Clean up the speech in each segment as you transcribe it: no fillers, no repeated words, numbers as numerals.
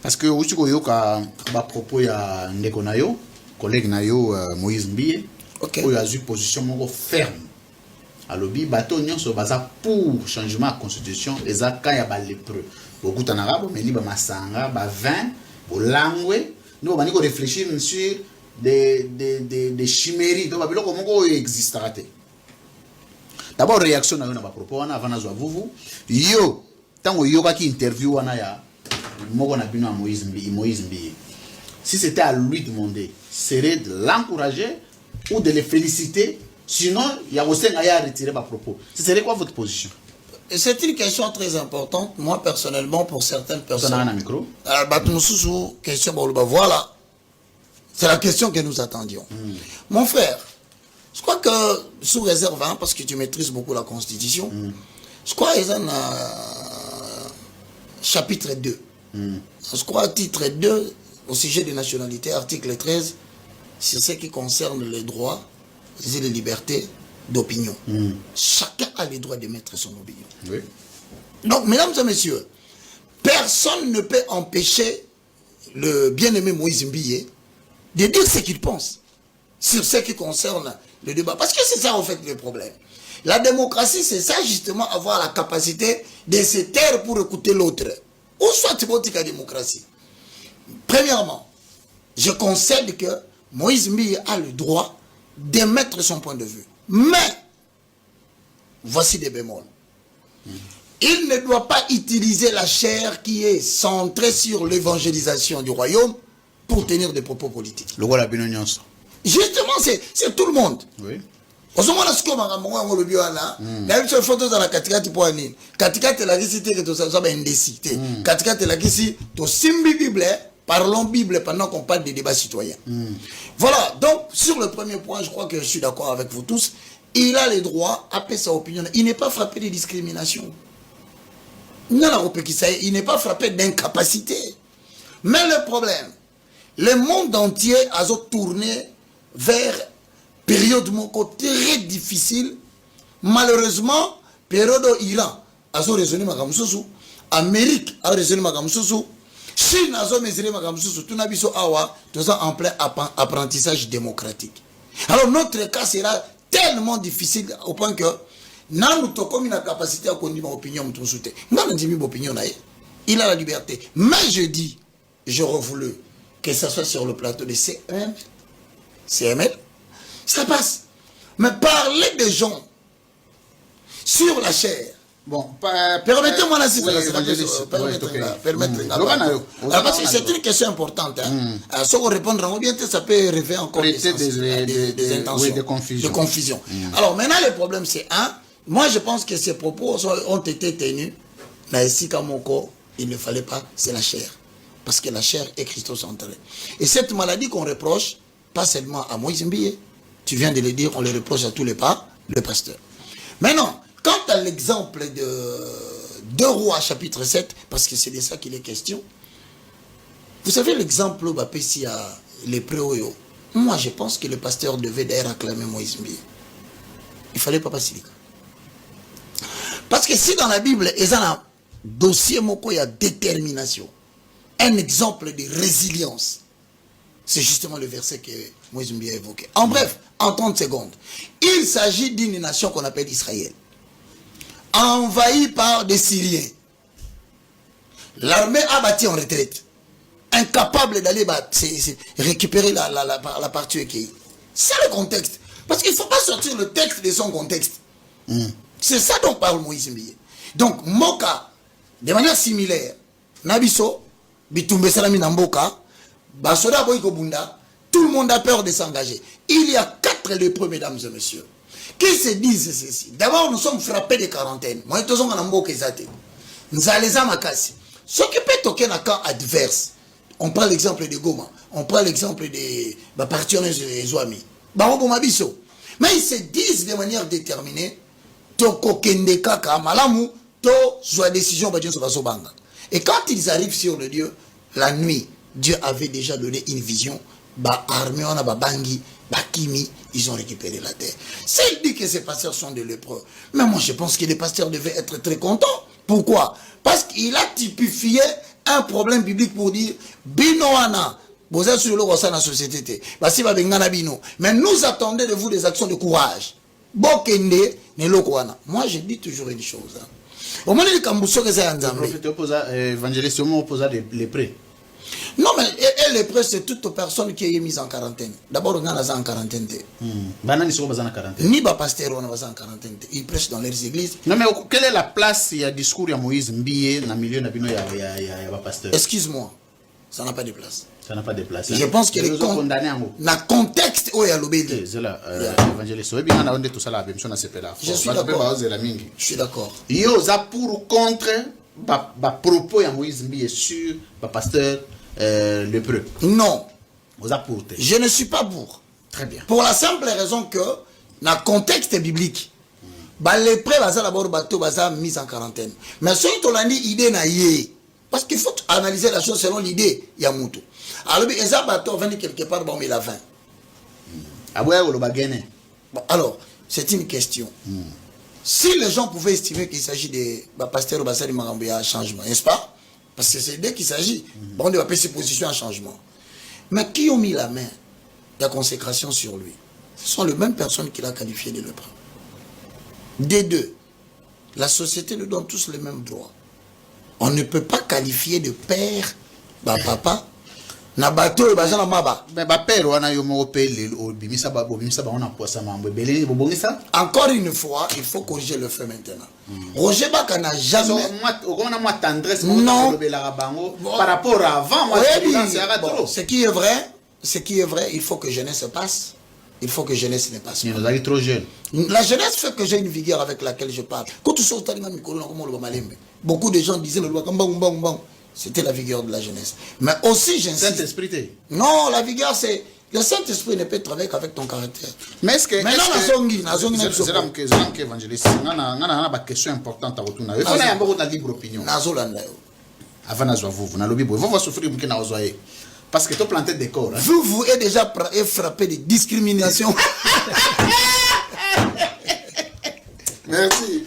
Parce que aussi koyo ka ba propos ya ndeko nayo, collègue nayo Moïse Mbiye, koyo a eu position moko ferme. Alobi bato nyonso baza pour changement de constitution ezaka ya ba lépreux. Beaucoup en arabe mais ni ba masanga, ba vin, bo langwe, nous va réfléchir sur des chimériques. Donc ba biloko moko existera te. D'abord réaction na yo na ba propos wana avant na zo vuvu. Yo tango yo ka ki interview wana ya Moïse Mbiye. Si c'était à lui de demander, serait de l'encourager ou de le féliciter. Sinon, il y a aussi à retirer ma propos. Ce serait quoi votre position? C'est une question très importante. Moi, personnellement, pour certaines personnes. Un micro. Question, voilà. C'est la question que nous attendions. Mon frère, je crois que, sous réserve, hein, parce que tu maîtrises beaucoup la Constitution, je crois qu'ils ont chapitre 2. Je crois titre 2, au sujet des nationalités, article 13, sur ce qui concerne les droits et les libertés d'opinion. Chacun a le droit de mettre son opinion. Oui. Donc, mesdames et messieurs, personne ne peut empêcher le bien-aimé Moïse Mbiye de dire ce qu'il pense sur ce qui concerne le débat. Parce que c'est ça, en fait, le problème. La démocratie, c'est ça, justement, avoir la capacité de se taire pour écouter l'autre. Ou soit tu la démocratie. Premièrement, je concède que Moïse Mbiye a le droit de mettre son point de vue. Mais, voici des bémols. Il ne doit pas utiliser la chair qui est centrée sur l'évangélisation du royaume pour tenir des propos politiques. Le roi la bénédiction. Justement, c'est tout le monde. Oui. Parlons Bible pendant qu'on parle des débats citoyens. Voilà, donc sur le premier point, je crois que je suis d'accord avec vous tous. Il a le droit à payer sa opinion. Il n'est pas frappé de discrimination. Non, il n'est pas frappé d'incapacité. Mais le problème, le monde entier a tourné vers période très difficile. Malheureusement, période Iran a raisonné Magamsousou, Amérique a raisonné Magamsousou, Chine a mesuré Magamsousou, tout n'abisso awa, tout ça en plein apprentissage démocratique. Alors notre cas sera tellement difficile au point que nous avons la capacité à conduire mon opinion. Il a la liberté. Mais je dis, j'aurais voulu que ça soit sur le plateau de CML, ça passe. Mais parler des gens sur la chair. Bon, permettez-moi là, parce que c'est une question importante. Si on répondra bien, ça peut réveiller encore des intentions, de confusion. Alors maintenant, le problème c'est moi je pense que ces propos ont été tenus. Il ne fallait pas, c'est la chair. Parce que la chair est christocentrée. Et cette maladie qu'on reproche, pas seulement à Moïse Mbiye, tu viens de le dire, on le reproche à tous les pasteurs. Maintenant, quant à l'exemple de 2 Rois chapitre 7, parce que c'est de ça qu'il est question, vous savez l'exemple où Bapessi a les préoyo. Moi je pense que le pasteur devait d'ailleurs acclamer Moïse Mbiye. Il ne fallait pas passer. Parce que si dans la Bible, il y a un dossier, il y a détermination, un exemple de résilience, c'est justement le verset que Moïse Mbiye a évoqué. En bref, en 30 secondes, il s'agit d'une nation qu'on appelle Israël, envahie par des Syriens. L'armée a bâti en retraite, incapable d'aller récupérer la partie accueillie. C'est le contexte. Parce qu'il ne faut pas sortir le texte de son contexte. C'est ça dont parle Moïse Mbiye. Donc, Moka, de manière similaire, Nabiso, Bitumbe Salami Namboka, Basoda Boyko Bunda, tout le monde a peur de s'engager. Il y a 4 lépreux, mesdames et messieurs, qui se disent ceci. D'abord, nous sommes frappés de quarantaine. Moi, nous sommes en Namboka Zate. Nous allons à Makasi. Ce qui peut toquer un camp adverse, on prend l'exemple de Goma, on prend l'exemple des partenaires des Zouami. Mais ils se disent de manière déterminée, Toko Kende Kaka, Malamu, To, soit décision, et quand ils arrivent sur le lieu, la nuit, Dieu avait déjà donné une vision, armée, on a Bangi, Kimi, ils ont récupéré la terre. S'il dit que ces pasteurs sont des lépreux, mais moi je pense que les pasteurs devaient être très contents. Pourquoi? Parce qu'il a typifié un problème biblique pour dire Binoana, vous êtes sur le ressort de la société. Mais nous attendons de vous des actions de courage. Moi, je dis toujours une chose. Au moment où évangéliste, on opposa les prêts. non, mais et les prêts, c'est toute personne qui est mise en quarantaine. D'abord, on est en quarantaine. Ni pas pasteur, on est en quarantaine. Ils prêchent dans leurs églises. Non, mais quelle est la place, il y a discours de Moïse Mbiye dans le milieu de la pasteur? Excuse-moi, ça n'a pas de place. Ça n'a pas de place. Je pense que le contexte où il y a l'obédience. C'est là, évangéliste. Je suis d'accord. Je suis d'accord. Il y a pour ou contre les propos de Moïse Mbiye sur le pasteur lépreux. Non. Pour. Je ne suis pas pour. Très bien. Pour la simple raison que, dans le contexte biblique, les prêts sont d'abord mis en quarantaine. Mais si on a dit idée na yé, parce qu'il faut analyser la chose selon l'idée, il y a moutou. Alors, les bateaux viennent quelque part, bon, il a 20. Alors, c'est une question. Si les gens pouvaient estimer qu'il s'agit de pasteur ou de Marambi à changement, n'est-ce pas? Parce que c'est dès qu'il s'agit, on doit passer position à changement. Mais qui ont mis la main de la consécration sur lui? Ce sont les mêmes personnes qu'il a qualifié de lépreux. Des deux, la société nous donne tous les mêmes droits. On ne peut pas qualifier de père, papa, na bateau et bazana maba. Mais père, on a eu mon encore une fois, il faut corriger le fait maintenant. Roger Baka n'a jamais. Non. Par rapport à avant, moi, ce qui est vrai, il faut que jeunesse se passe. Il faut que jeunesse ne passe pas. Nous sommes trop jeunes. La jeunesse fait que j'ai une vigueur avec laquelle je parle. Quand tu sors, beaucoup de gens disaient c'était la vigueur de la jeunesse. Mais aussi, j'insiste. Saint-Esprit. Non, la vigueur, c'est. Le Saint-Esprit ne peut travailler qu'avec ton caractère. Mais est-ce que. Maintenant, c'est là que évangéliste. On a une question importante à retourner. Il faut avoir une libre opinion. Avant de vous n'avez pas vous souffrir pour que vous soyez. Parce que tu plantes des corps. Vous êtes déjà frappé de discrimination. Merci.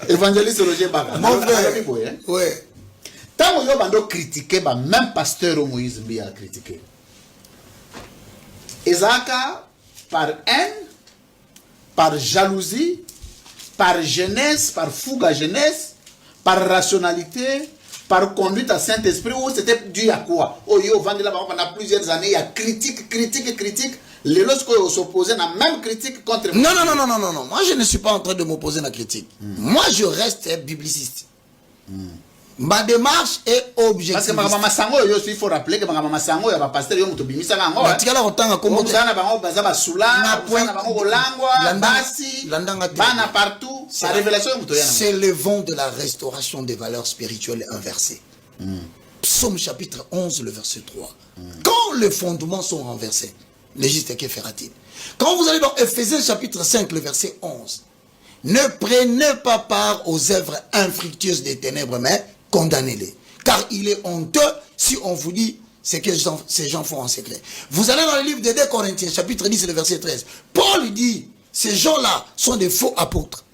Évangéliste Roger Baka. Mon frère. Oui. Tant que vous avez critiqué, même pasteur Moïse Mbiye a critiqué. Ezaka, par haine, par jalousie, par jeunesse, par fougue à jeunesse, par rationalité, par conduite à Saint-Esprit, ou c'était dû à quoi? Oh, yo, vendez là pendant plusieurs années, il y a critique. Les lorsqu'ils s'opposaient, la même critique contre. Non. Moi, je ne suis pas en train de m'opposer à la critique. Moi, je reste bibliciste. Ma démarche est objective. Parce que Maman Sango, il faut rappeler que Maman Sango, il y a un pasteur qui est bimisa Sango. Tu as autant à commenter. C'est le vent de la restauration des valeurs spirituelles inversées. Psaume chapitre 11, le verset 3. Quand les fondements sont renversés, le juste que fera-t-il? Quand vous allez dans Ephésiens chapitre 5, le verset 11, ne prenez pas part aux œuvres infructueuses des ténèbres, mais condamnez-les. Car il est honteux si on vous dit ce que ces gens font en secret. Vous allez dans le livre de 2 Corinthiens, chapitre 10, le verset 13. Paul dit, ces gens-là sont des faux apôtres,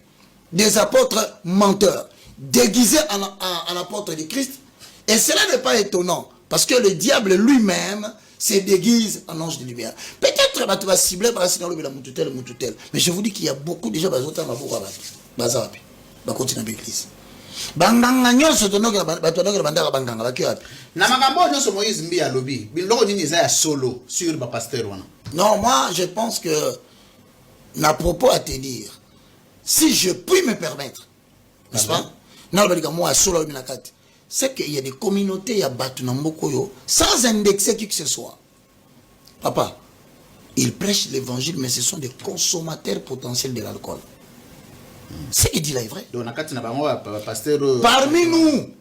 des apôtres menteurs, déguisés en apôtres de Christ. Et cela n'est pas étonnant, parce que le diable lui-même se déguise en ange de lumière. Peut-être que tu vas cibler par la moutoutel, mais je vous dis qu'il y a beaucoup de gens qui continuent à l'église. Non, moi je pense que n'a propos à te dire, si je puis me permettre, n'est-ce pas? C'est qu'il y a des communautés, il y a Batunambokoyo, sans indexer qui que ce soit. Papa, ils prêchent l'évangile, mais ce sont des consommateurs potentiels de l'alcool. Ce qu'il dit là est vrai. Parmi nous,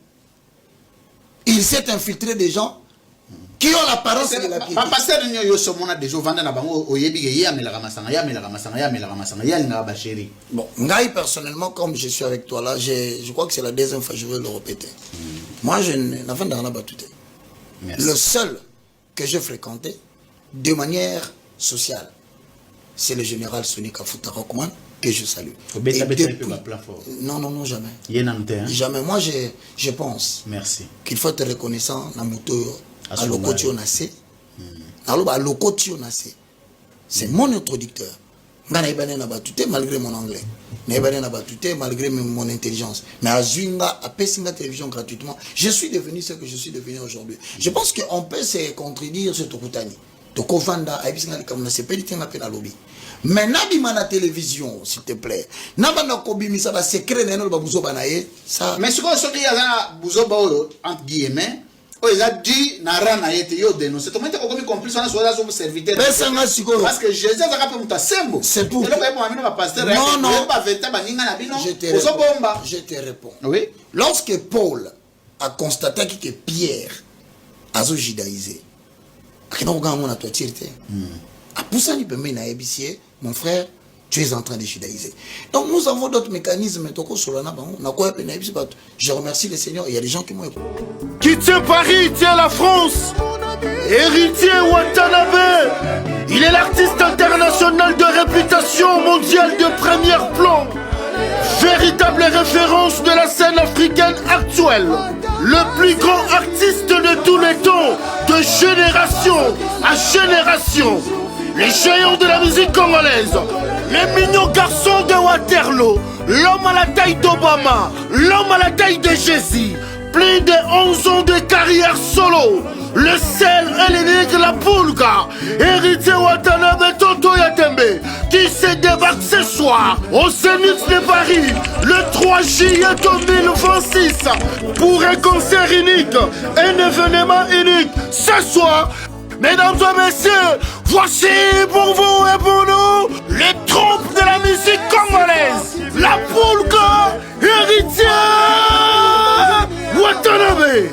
il s'est infiltré des gens qui ont l'apparence de la piété. Bon, Ngaï, personnellement, comme je suis avec toi là, je crois que c'est la deuxième fois que je vais le répéter. Moi, je n'ai pas tout. Le seul que j'ai fréquenté de manière sociale, c'est le général Soni Kafuta Rockman. que je salue. Non, non, non, jamais. Jamais. Moi, je pense qu'il faut être reconnaissant dans mon tour à l'Okotionase. C'est mon introducteur. Malgré mon anglais, malgré mon intelligence, mais à Zunga, à Pessinga Télévision gratuitement, je suis devenu ce que je suis devenu aujourd'hui. Je pense qu'on peut se contredire sur Tokutani. Tokovanda, mais n'abîme la télévision, s'il te plaît. N'abîme kobi ça va secret n'en ba buzo banaye ça. Mais ce qu'on se dit à buzo ba entre guillemets. Ils ont dit Narana yete yo dénoncer. Tout le monde est comme complice on a soit son serviteur. Parce que Jésus a rappelé muta sembo. C'est tout. Non non. Je te réponds. Oui. Lorsque Paul a constaté que Pierre a judaïsé, mon frère, tu es en train de judaïser. Donc nous avons d'autres mécanismes. Je remercie le Seigneur. Il y a des gens qui m'ont écouté. Qui tient Paris, tient la France. Héritier Watanabe. Il est l'artiste international de réputation mondiale de premier plan. Véritable référence de la scène africaine actuelle. Le plus grand artiste de tous les temps, de génération à génération. Les géants de la musique congolaise. Les mignons garçons de Waterloo. L'homme à la taille d'Obama. L'homme à la taille de Jésus. Plus de 11 ans de carrière solo. Le sel et l'unique la Pulga. Héritier Watanabe Tonto Yatembe. Qui se débarque ce soir au Zénith de Paris. Le 3 juillet 2026. Pour un concert unique. Un événement unique. Ce soir. Mesdames et messieurs, voici pour vous et pour nous les troupes de la musique congolaise. La Pulga, Héritier Watanabe.